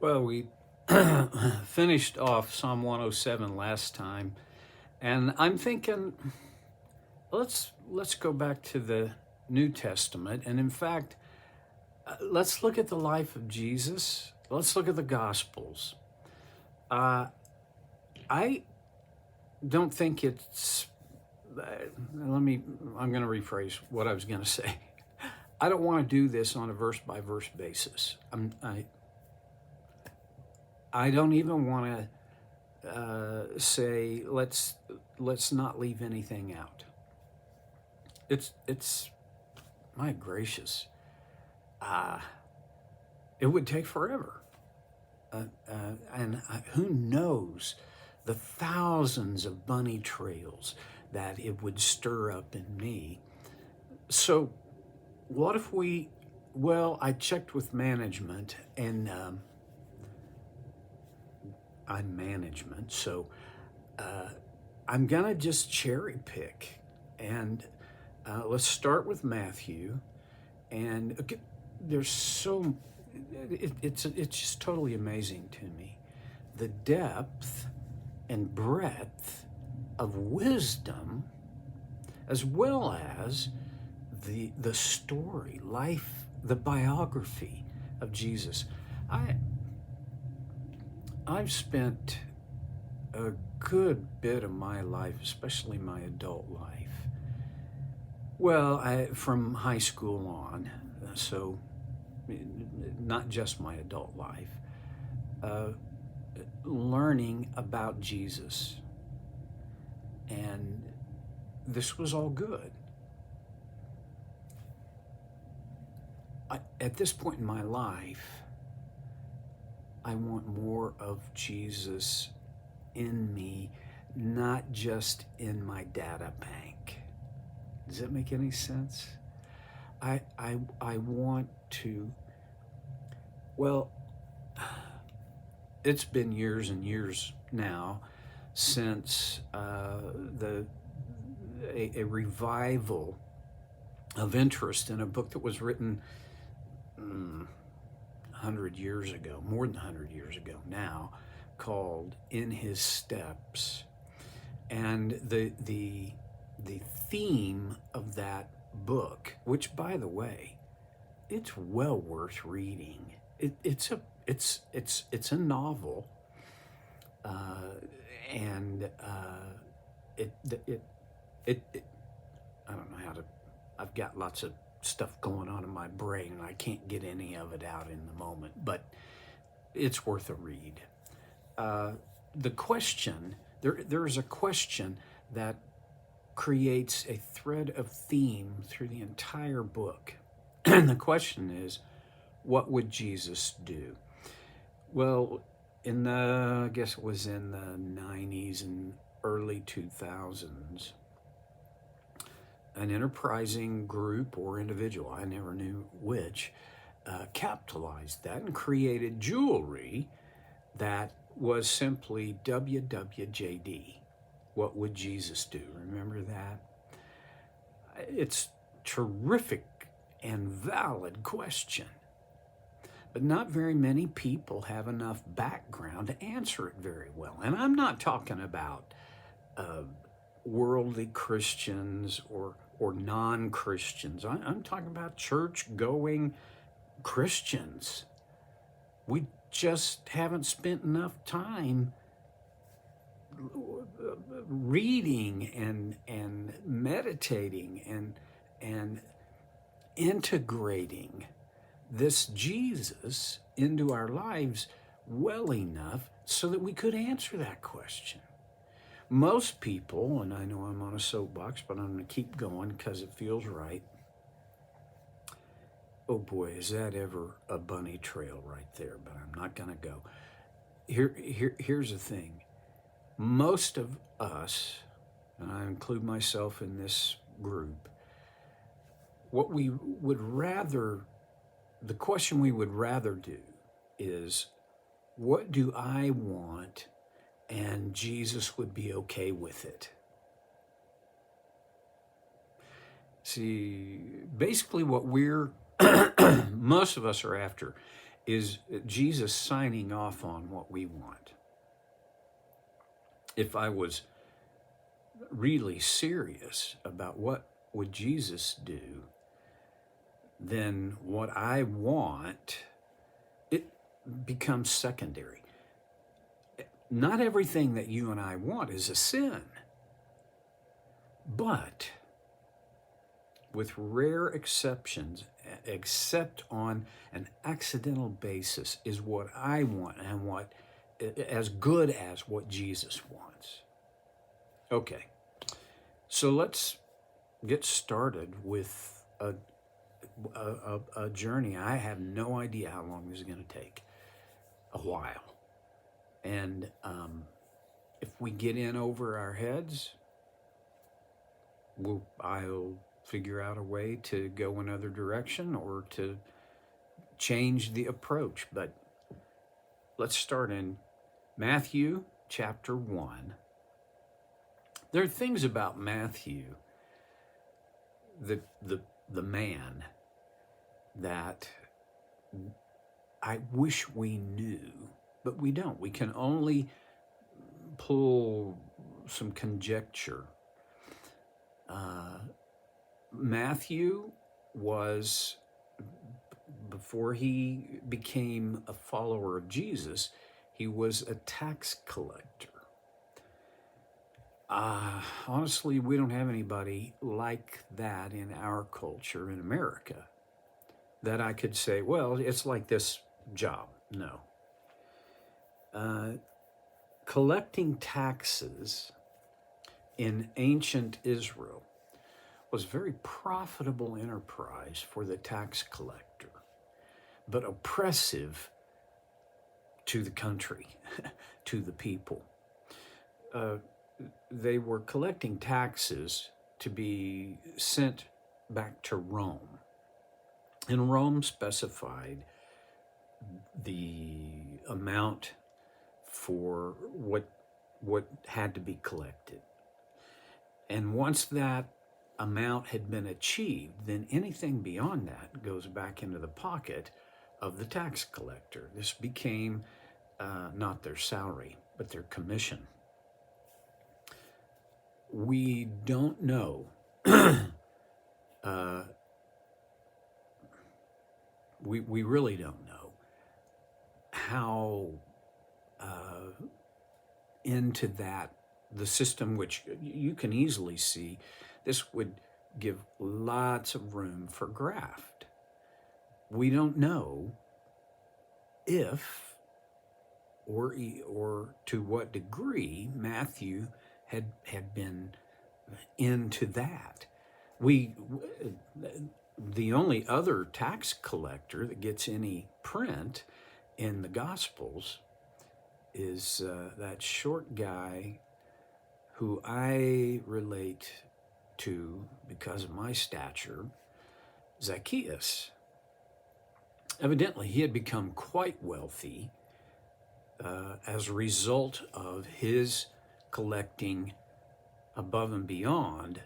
Well, we finished off Psalm 107 last time, and I'm thinking let's go back to the New Testament, and in fact, let's look at the life of Jesus. Let's look at the Gospels. Uh, I don't think it's. Let me. I'm going to rephrase what I was going to say. I don't want to do this on a verse by verse basis. I don't even want to say let's not leave anything out. It's my gracious, it would take forever, and who knows the thousands of bunny trails that it would stir up in me. So, what if we? Well, I checked with management and. I'm management, so I'm gonna just cherry pick, and let's start with Matthew. And there's so it's just totally amazing to me, the depth and breadth of wisdom, as well as the story, life, the biography of Jesus. I've spent a good bit of my life, especially my adult life, well, from high school on, so not just my adult life, learning about Jesus. And this was all good. At this point in my life, I want more of Jesus in me, not just in my data bank. Does that make any sense? I want to, well, it's been years and years now since a revival of interest in a book that was written 100 years ago, more than 100 years ago now, called In His Steps. And the theme of that book, which, by the way, it's well worth reading. It's a novel, and I don't know how to. I've got lots of stuff going on in my brain, and I can't get any of it out in the moment, but it's worth a read. The question, there's a question that creates a thread of theme through the entire book. And the question is, what would Jesus do? Well, I guess it was in the 90s and early 2000s, an enterprising group or individual, I never knew which, capitalized that and created jewelry that was simply WWJD. What would Jesus do? Remember that? It's terrific and valid question. But not very many people have enough background to answer it very well. And I'm not talking about worldly Christians or non-Christians. I'm talking about church-going Christians. We just haven't spent enough time reading and meditating and integrating this Jesus into our lives well enough so that we could answer that question. Most people, and I know I'm on a soapbox, but I'm going to keep going because it feels right. Oh boy, is that ever a bunny trail right there, but I'm not going to go. Here's the thing. Most of us, and I include myself in this group, the question we would rather do is, what do I want? And Jesus would be okay with it. See, basically what most of us are after is Jesus signing off on what we want. If I was really serious about what would Jesus do, then what I want, it becomes secondary. Not everything that you and I want is a sin, but with rare exceptions, except on an accidental basis, is what I want and what as good as what Jesus wants. Okay, so let's get started with a journey. I have no idea how long this is going to take. A while. And if we get in over our heads, I'll figure out a way to go another direction or to change the approach. But let's start in Matthew chapter 1. There are things about Matthew, the man, that I wish we knew, but we don't. We can only pull some conjecture. Matthew was, before he became a follower of Jesus, he was a tax collector. Honestly, we don't have anybody like that in our culture in America that I could say, well, it's like this job. No. Collecting taxes in ancient Israel was a very profitable enterprise for the tax collector, but oppressive to the country, to the people. They were collecting taxes to be sent back to Rome. And Rome specified the amount for what had to be collected. And once that amount had been achieved, then anything beyond that goes back into the pocket of the tax collector. This became not their salary, but their commission. We don't know. We really don't know how into that, the system, which you can easily see, this would give lots of room for graft. We don't know if or to what degree Matthew had been into that. The only other tax collector that gets any print in the Gospels is that short guy who I relate to because of my stature, Zacchaeus. Evidently, he had become quite wealthy as a result of his collecting above and beyond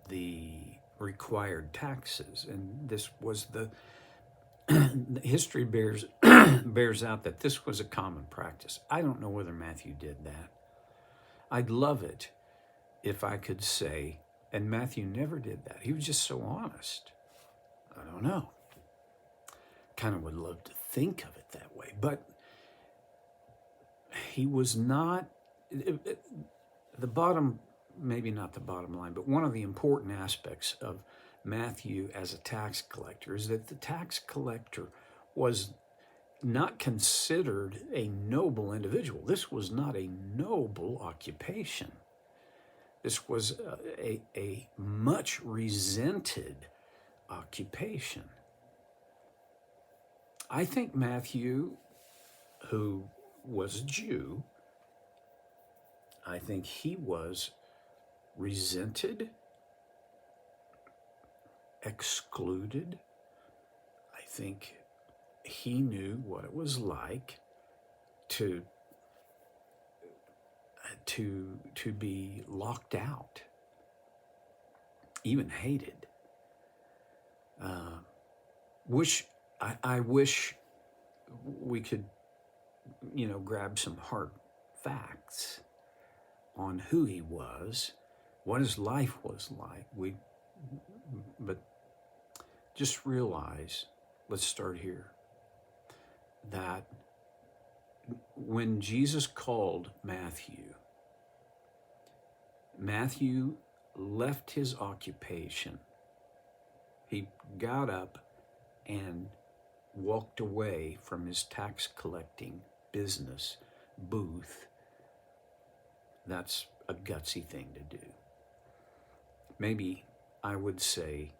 the required taxes. And this was the history bears out that this was a common practice. I don't know whether Matthew did that. I'd love it if I could say, and Matthew never did that. He was just so honest. I don't know. Kind of would love to think of it that way, but he was not, the bottom, maybe not the bottom line, but one of the important aspects of Matthew as a tax collector is that the tax collector was not considered a noble individual. This was not a noble occupation. This was a much resented occupation. I think Matthew, who was a Jew, I think he was resented, excluded. I think he knew what it was like to be locked out, even hated. I wish we could, grab some hard facts on who he was, what his life was like. But just realize, let's start here, that when Jesus called Matthew left his occupation. He got up and walked away from his tax collecting business booth. That's a gutsy thing to do. Maybe I would say,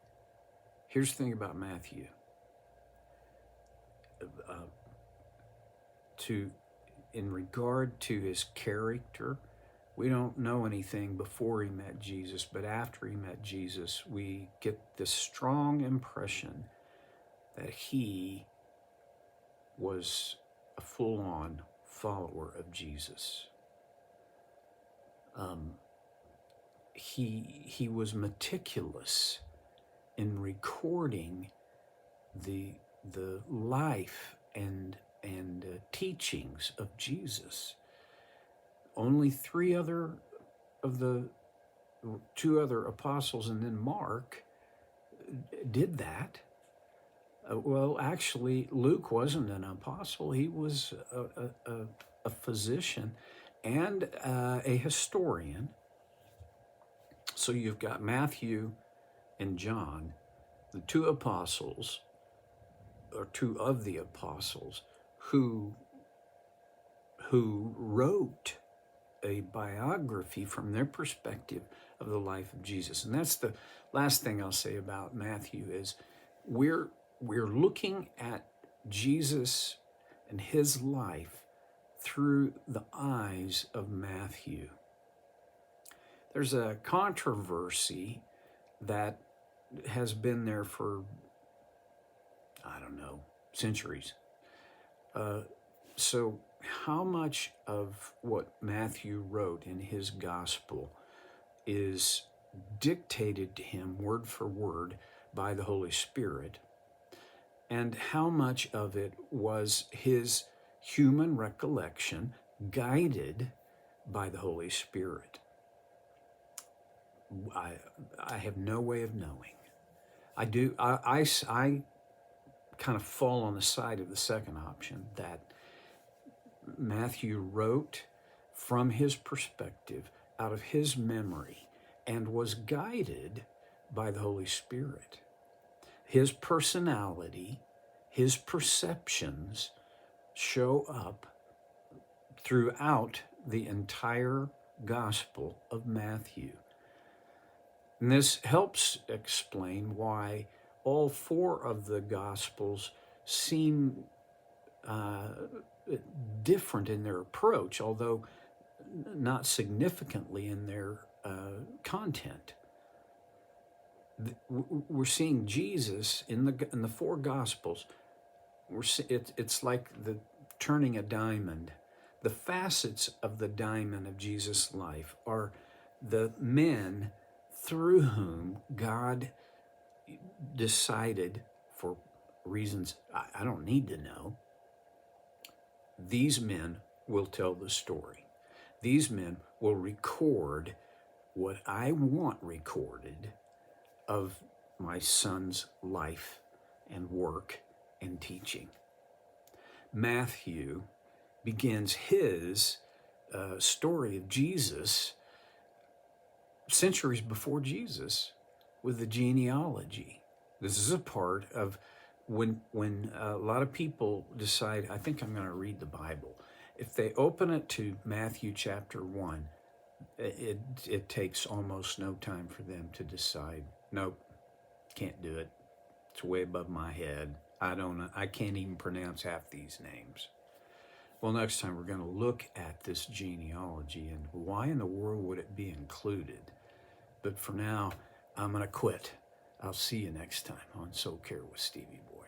here's the thing about Matthew. In regard to his character, we don't know anything before he met Jesus, but after he met Jesus, we get this strong impression that he was a full-on follower of Jesus. He was meticulous in recording the life and teachings of Jesus. Only two other apostles, and then Mark did that. Well, actually, Luke wasn't an apostle. He was a physician and a historian. So you've got Matthew and John, the two apostles, or two of the apostles, who wrote a biography from their perspective of the life of Jesus. And that's the last thing I'll say about Matthew is we're looking at Jesus and his life through the eyes of Matthew. There's a controversy that has been there for, centuries. So how much of what Matthew wrote in his gospel is dictated to him word for word by the Holy Spirit, and how much of it was his human recollection guided by the Holy Spirit? I have no way of knowing. I kind of fall on the side of the second option, that Matthew wrote from his perspective, out of his memory, and was guided by the Holy Spirit. His personality, his perceptions show up throughout the entire Gospel of Matthew. And this helps explain why all four of the Gospels seem different in their approach, although not significantly in their content. We're seeing Jesus in the four Gospels. It's like the turning a diamond. The facets of the diamond of Jesus' life are the men through whom God decided, for reasons I don't need to know, these men will tell the story. These men will record what I want recorded of my son's life and work and teaching. Matthew begins his story of Jesus centuries before Jesus with the genealogy. This is a part of when a lot of people decide, I think I'm going to read the Bible. If they open it to Matthew chapter 1, it takes almost no time for them to decide, nope, can't do it. It's way above my head. I can't even pronounce half these names. Well, next time we're going to look at this genealogy and why in the world would it be included. But for now, I'm going to quit. I'll see you next time on Soul Care with Stevie Boy.